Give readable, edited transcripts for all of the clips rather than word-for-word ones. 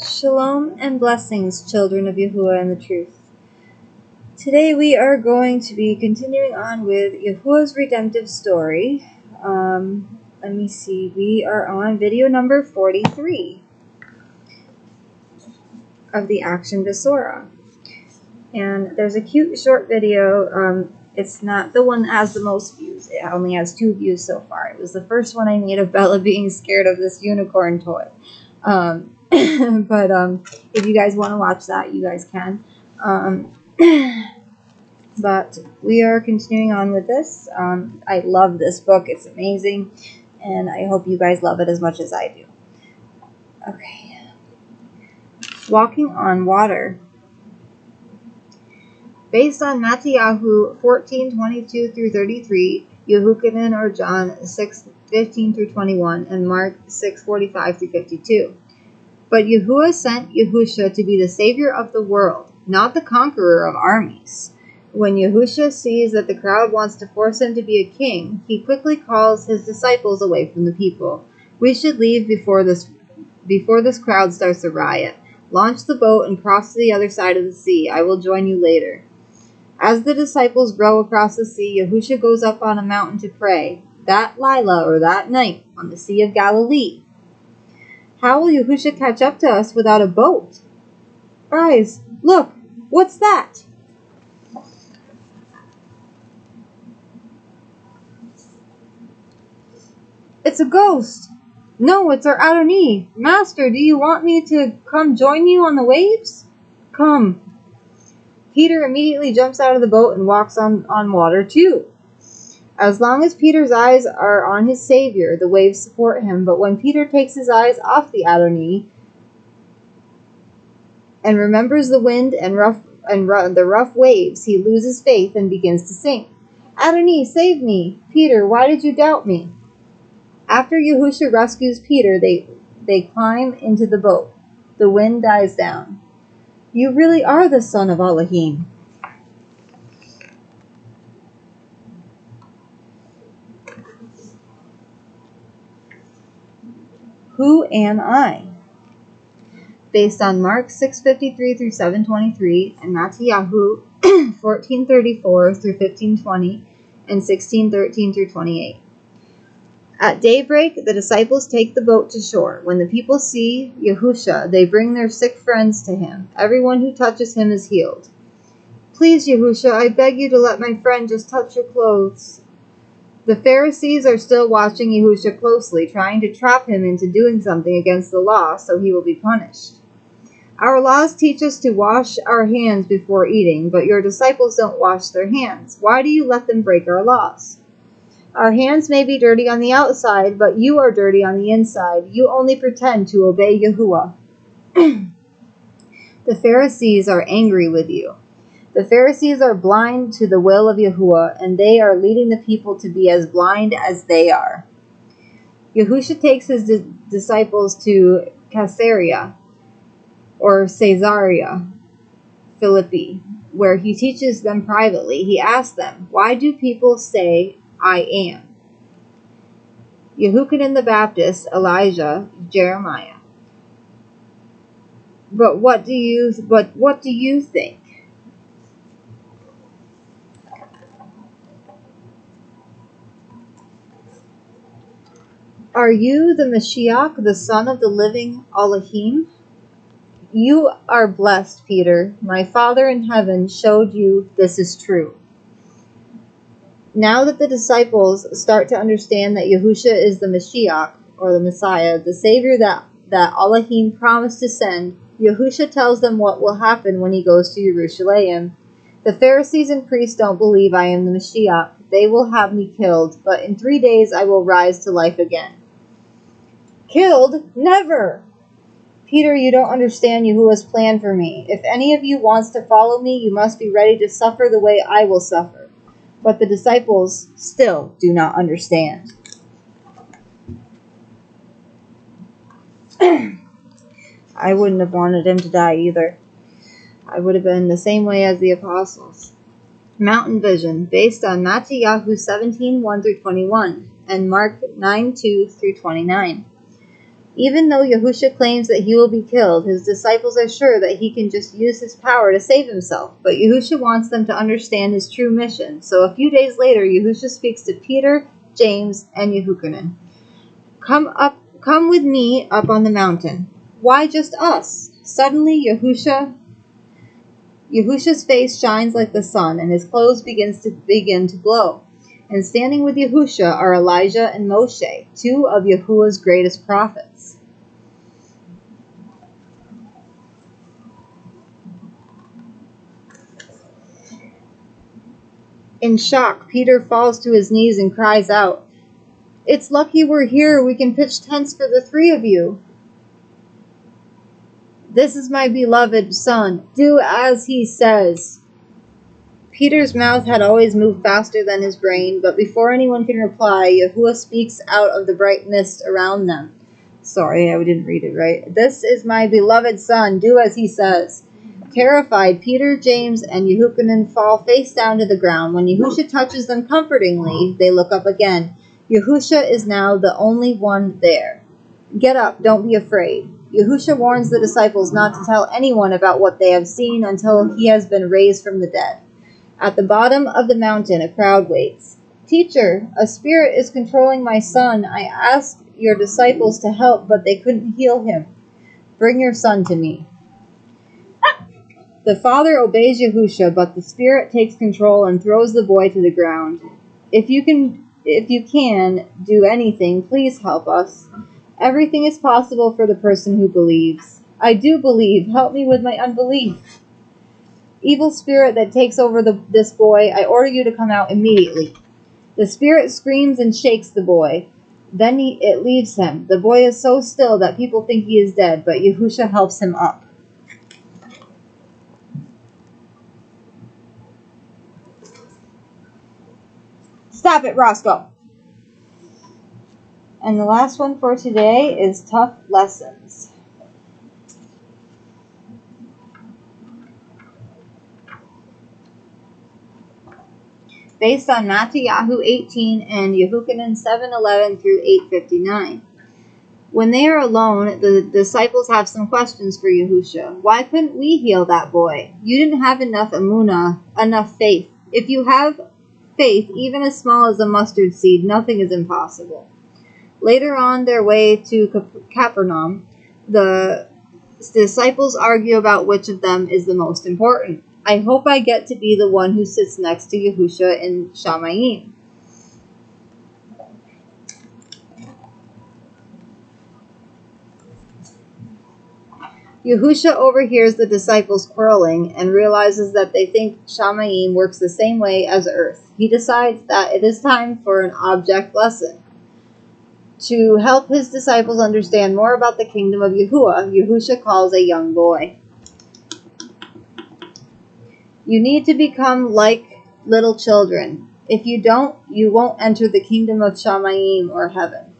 Shalom and blessings, children of Yahuah and the truth. Today we are going to be continuing on with Yahuah's redemptive story. Let me see, we are on video number 43 of the action Besorah. And there's a cute short video. It's not the one that has the most views. It only has 2 views so far. It was the first one I made of Bella being scared of this unicorn toy. But if you guys want to watch that, you guys can. But we are continuing on with this. I love this book. It's amazing. And I hope you guys love it as much as I do. Okay. Walking on Water. Based on Matthew 14:22 through 33, Yehukanan or John 6:15 through 21, and Mark 6:45 through 52. But Yahuah sent Yahusha to be the Savior of the world, not the conqueror of armies. When Yahusha sees that the crowd wants to force him to be a king, he quickly calls his disciples away from the people. We should leave before this crowd starts a riot. Launch the boat and cross to the other side of the sea. I will join you later. As the disciples row across the sea, Yahusha goes up on a mountain to pray, that Lila or that night, on the Sea of Galilee. How will Yahusha catch up to us without a boat? Guys, look, what's that? It's a ghost. No, it's our Adonai. Master, do you want me to come join you on the waves? Come. Peter immediately jumps out of the boat and walks on water too. As long as Peter's eyes are on his Savior, the waves support him, but when Peter takes his eyes off the Adonai and remembers the wind and the rough waves, he loses faith and begins to sink. Adonai, save me! Peter, why did you doubt me? After Yahusha rescues Peter, they climb into the boat. The wind dies down. You really are the son of Elohim. Who am I? Based on Mark 6:53 through 7:23 and Matthew 14:34 through 15:20 and 16:13 through 28. At daybreak, the disciples take the boat to shore. When the people see Yahusha, they bring their sick friends to him. Everyone who touches him is healed. Please, Yahusha, I beg you to let my friend just touch your clothes. The Pharisees are still watching Yahusha closely, trying to trap him into doing something against the law, so he will be punished. Our laws teach us to wash our hands before eating, but your disciples don't wash their hands. Why do you let them break our laws? Our hands may be dirty on the outside, but you are dirty on the inside. You only pretend to obey Yahuah. The Pharisees are angry with you. The Pharisees are blind to the will of Yahuah, and they are leading the people to be as blind as they are. Yahusha takes his disciples to Caesarea Philippi, where he teaches them privately. He asks them, why do people say I am? Yehukanan the Baptist, Elijah, Jeremiah. But what do you think? Are you the Mashiach, the son of the living Elohim? You are blessed, Peter. My Father in heaven showed you this is true. Now that the disciples start to understand that Yahusha is the Mashiach, or the Messiah, the Savior that Elohim promised to send, Yahusha tells them what will happen when he goes to Jerusalem. The Pharisees and priests don't believe I am the Mashiach. They will have me killed, but in 3 days I will rise to life again. Killed? Never! Peter, you don't understand Yahuah's plan for me. If any of you wants to follow me, you must be ready to suffer the way I will suffer. But the disciples still do not understand. I wouldn't have wanted him to die either. I would have been the same way as the apostles. Mountain Vision, based on Matthew 17:1 through 21 and Mark 9:2 through 29. Even though Yahusha claims that he will be killed, his disciples are sure that he can just use his power to save himself. But Yahusha wants them to understand his true mission. So a few days later, Yahusha speaks to Peter, James, and Yehukanan. Come with me up on the mountain. Why just us? Suddenly, Yahusha's face shines like the sun, and his clothes begin to glow. And standing with Yahusha are Elijah and Moshe, two of Yahuah's greatest prophets. In shock, Peter falls to his knees and cries out, "It's lucky we're here. We can pitch tents for the three of you. This is my beloved son. Do as he says." Peter's mouth had always moved faster than his brain, but before anyone can reply, Yahuah speaks out of the bright mist around them. Sorry, I didn't read it right. "This is my beloved son. Do as he says." Terrified, Peter, James, and Yehukanan fall face down to the ground. When Yahusha touches them comfortingly, they look up again. Yahusha is now the only one there. "Get up, don't be afraid." Yahusha warns the disciples not to tell anyone about what they have seen until he has been raised from the dead. At the bottom of the mountain, a crowd waits. "Teacher, a spirit is controlling my son. I asked your disciples to help, but they couldn't heal him. Bring your son to me." The father obeys Yahusha, but the spirit takes control and throws the boy to the ground. If you can do anything, please help us. Everything is possible for the person who believes. I do believe. Help me with my unbelief. Evil spirit that takes over this boy, I order you to come out immediately. The spirit screams and shakes the boy. Then it leaves him. The boy is so still that people think he is dead, but Yahusha helps him up. Stop it, Roscoe. And the last one for today is tough lessons. Based on Matthew 18 and Yehukanan 7:11 through 8:59. When they are alone, the disciples have some questions for Yahusha. "Why couldn't we heal that boy? You didn't have enough emunah, enough faith. If you have faith, even as small as a mustard seed, nothing is impossible." Later on their way to Capernaum, the disciples argue about which of them is the most important. "I hope I get to be the one who sits next to Yahusha in Shamayim." Yahusha overhears the disciples quarreling and realizes that they think Shamayim works the same way as Earth. He decides that it is time for an object lesson. To help his disciples understand more about the kingdom of Yahuah, Yahusha calls a young boy. "You need to become like little children. If you don't, you won't enter the kingdom of Shamayim or heaven.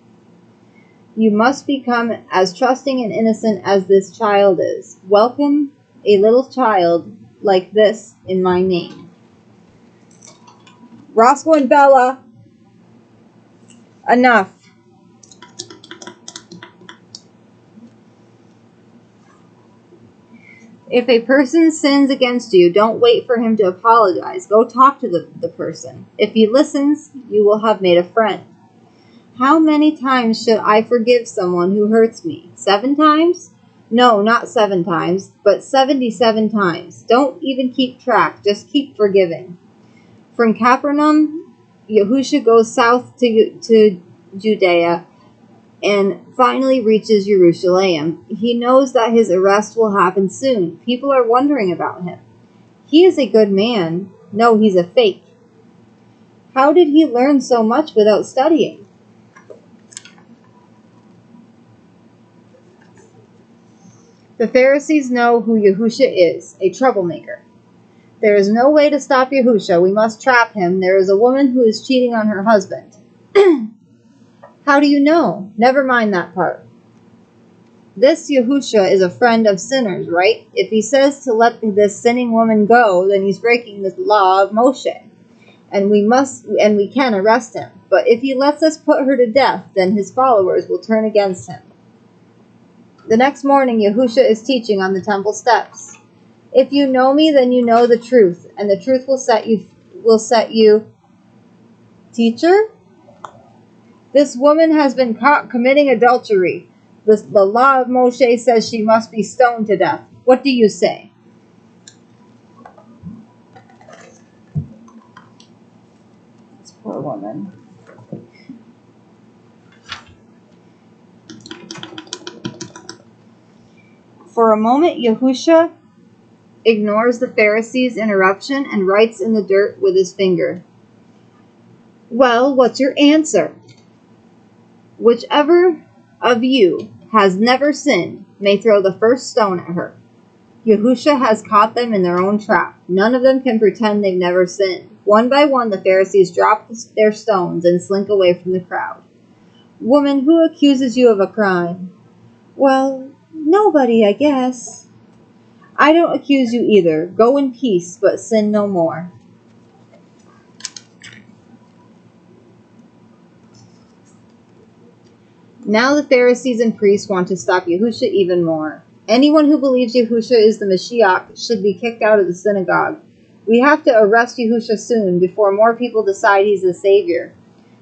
You must become as trusting and innocent as this child is. Welcome a little child like this in my name." Roscoe and Bella, enough. If a person sins against you, don't wait for him to apologize. Go talk to the person. If he listens, you will have made a friend. How many times should I forgive someone who hurts me? 7 times? No, not 7 times, but 77 times. Don't even keep track. Just keep forgiving. From Capernaum, Yahusha goes south to Judea and finally reaches Jerusalem. He knows that his arrest will happen soon. People are wondering about him. He is a good man. No, he's a fake. How did he learn so much without studying? The Pharisees know who Yahusha is, a troublemaker. There is no way to stop Yahusha. We must trap him. There is a woman who is cheating on her husband. How do you know? Never mind that part. This Yahusha is a friend of sinners, right? If he says to let this sinning woman go, then he's breaking the law of Moshe. And we can arrest him. But if he lets us put her to death, then his followers will turn against him. The next morning, Yahusha is teaching on the temple steps. If you know me, then you know the truth, and the truth will set you. Teacher, this woman has been caught committing adultery. The law of Moshe says she must be stoned to death. What do you say? This poor woman. For a moment, Yahusha ignores the Pharisees' interruption and writes in the dirt with his finger. Well, what's your answer? Whichever of you has never sinned may throw the first stone at her. Yahusha has caught them in their own trap. None of them can pretend they've never sinned. One by one, the Pharisees drop their stones and slink away from the crowd. Woman, who accuses you of a crime? Well, nobody, I guess. I don't accuse you either. Go in peace, but sin no more. Now the Pharisees and priests want to stop Yahusha even more. Anyone who believes Yahusha is the Mashiach should be kicked out of the synagogue. We have to arrest Yahusha soon before more people decide he's the savior.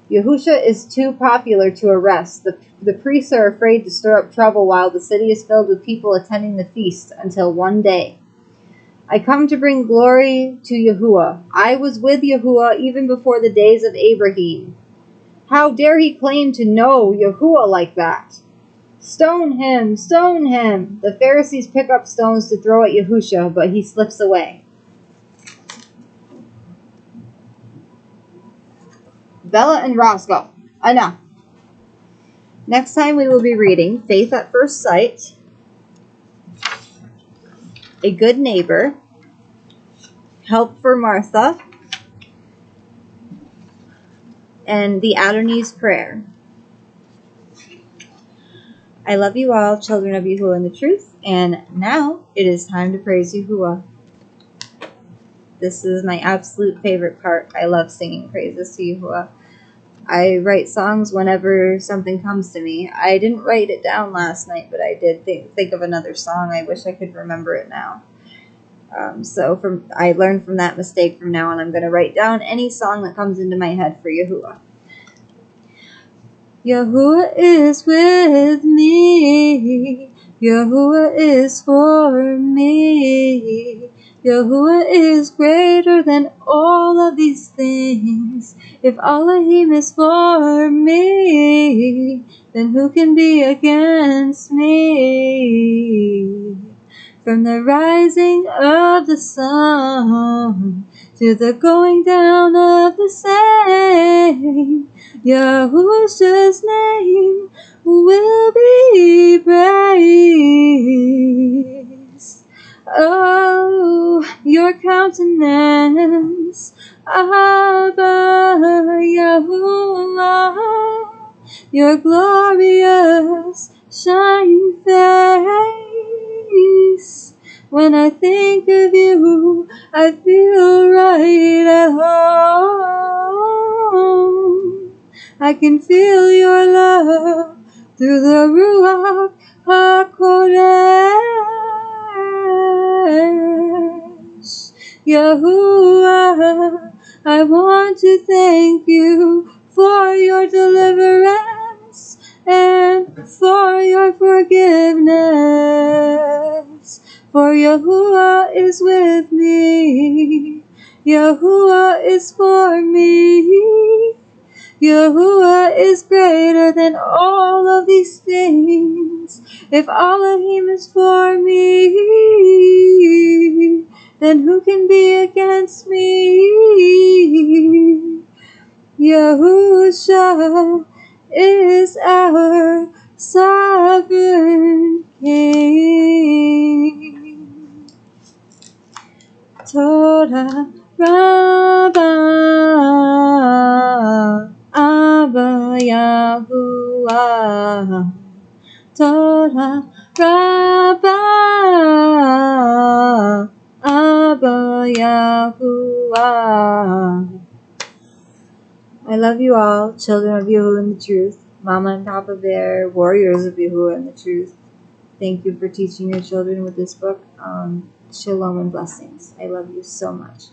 Yahusha is too popular to arrest. The priests are afraid to stir up trouble while the city is filled with people attending the feast until one day. I come to bring glory to Yahuah. I was with Yahuah even before the days of Abraham. How dare he claim to know Yahuah like that? Stone him! Stone him! The Pharisees pick up stones to throw at Yahusha, but he slips away. Bella and Roscoe, enough. Next time we will be reading Faith at First Sight, A Good Neighbor, Help for Martha, and The Adonai's Prayer. I love you all, children of Yahuah in the truth, and now it is time to praise Yahuah. This is my absolute favorite part. I love singing praises to Yahuah. I write songs whenever something comes to me. I didn't write it down last night, but I did think of another song. I wish I could remember it now. I learned from that mistake. From now on, I'm going to write down any song that comes into my head for Yahuah. Yahuah is with me. Yahuah is for me. Yahuah is greater than all of these things. If Elohim is for me, then who can be against me? From the rising of the sun to the going down of the same, Yahush's name will be praised. Oh, your countenance, Abba Yahuah, your glorious shining face. When I think of you, I feel right at home. I can feel your love through the Ruach HaKodesh. Yahuah, I want to thank you for your deliverance and for your forgiveness. For Yahuah is with me. Yahuah is for me. Yahuah is greater than all of these things. If Elohim is for me, then who can be against me? Yahusha is our sovereign King. Torah Rabbah Abba Yahuah. Torah Rabbah Abba Yahuah. I love you all, children of Yahuah in the truth, Mama and Papa Bear, warriors of Yahuah in the truth. Thank you for teaching your children with this book. Shalom and blessings. I love you so much.